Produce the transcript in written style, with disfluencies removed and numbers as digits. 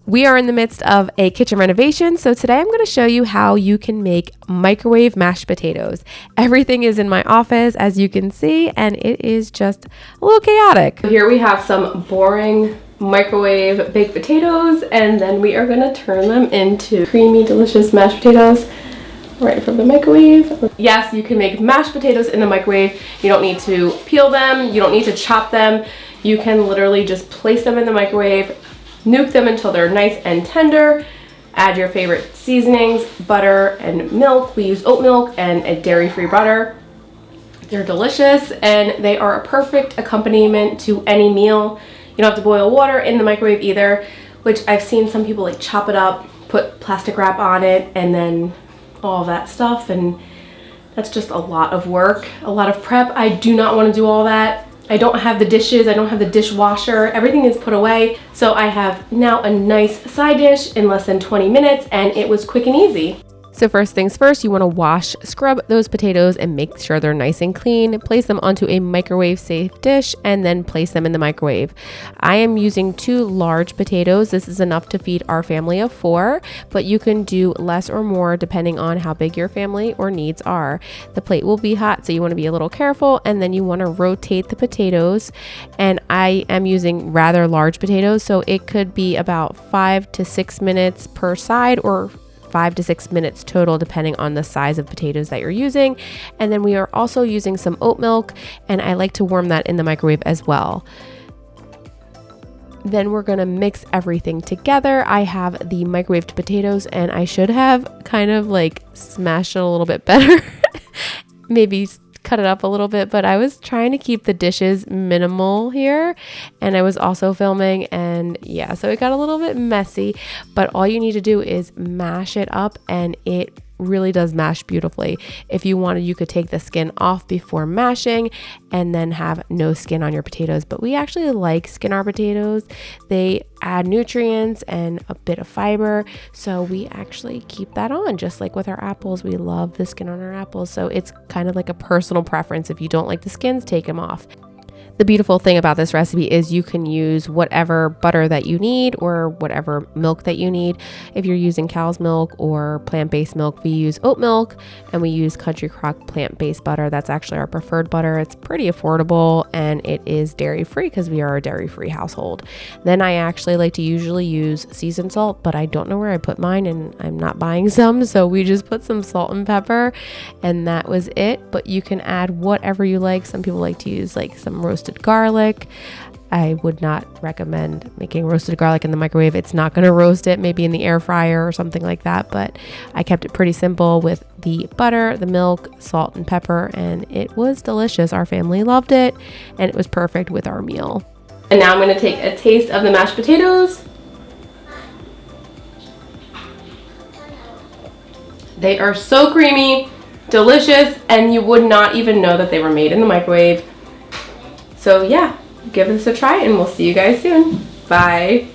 We are in the midst of a kitchen renovation, so today I'm going to show you how you can make microwave mashed potatoes. Everything is in my office, as you can see, and it is just a little chaotic. Here we have some boring microwave baked potatoes, and then we are going to turn them into creamy, delicious mashed potatoes right from the microwave. Yes, you can make mashed potatoes in the microwave. You don't need to peel them. You don't need to chop them. You can literally just place them in the microwave, nuke them until they're nice and tender. Add your favorite seasonings, butter and milk. We use oat milk and a dairy-free butter. They're delicious and they are a perfect accompaniment to any meal. You don't have to boil water in the microwave either, which I've seen some people like chop it up, put plastic wrap on it, and then all that stuff, and that's just a lot of work, a lot of prep. I do not want to do all that. I don't have the dishes, I don't have the dishwasher, everything is put away. So I have now a nice side dish in less than 20 minutes, and it was quick and easy. So first things first, you want to scrub those potatoes and make sure they're nice and clean. Place them onto a microwave safe dish and then place them in the microwave. I am using 2 large potatoes. This is enough to feed our family of 4, but you can do less or more depending on how big your family or needs are. The plate will be hot, so you want to be a little careful, and then you want to rotate the potatoes. And I am using rather large potatoes, so it could be about 5 to 6 minutes per side, or 5 to 6 minutes total depending on the size of potatoes that you're using. And then we are also using some oat milk, and I like to warm that in the microwave as well. Then we're going to mix everything together. I have the microwaved potatoes, and I should have kind of like smashed it a little bit better. Maybe cut it up a little bit, but I was trying to keep the dishes minimal here, and I was also filming, and yeah, so it got a little bit messy, but all you need to do is mash it up, and it really does mash beautifully. If you wanted, you could take the skin off before mashing and then have no skin on your potatoes, but we actually like skin our potatoes. They add nutrients and a bit of fiber, so we actually keep that on. Just like with our apples, we love the skin on our apples, so it's kind of like a personal preference. If you don't like the skins, take them off. The beautiful thing about this recipe is you can use whatever butter that you need or whatever milk that you need. If you're using cow's milk or plant-based milk, we use oat milk, and we use Country Crock plant-based butter. That's actually our preferred butter. It's pretty affordable, and it is dairy-free because we are a dairy-free household. Then I actually like to usually use seasoned salt, but I don't know where I put mine, and I'm not buying some, so we just put some salt and pepper, and that was it. But you can add whatever you like. Some people like to use like some roasted garlic. I would not recommend making roasted garlic in the microwave. It's not going to roast it, maybe in the air fryer or something like that, but I kept it pretty simple with the butter, the milk, salt, and pepper, and it was delicious. Our family loved it, and it was perfect with our meal. And now I'm going to take a taste of the mashed potatoes. They are so creamy, delicious, and you would not even know that they were made in the microwave. So yeah, give this a try, and we'll see you guys soon. Bye.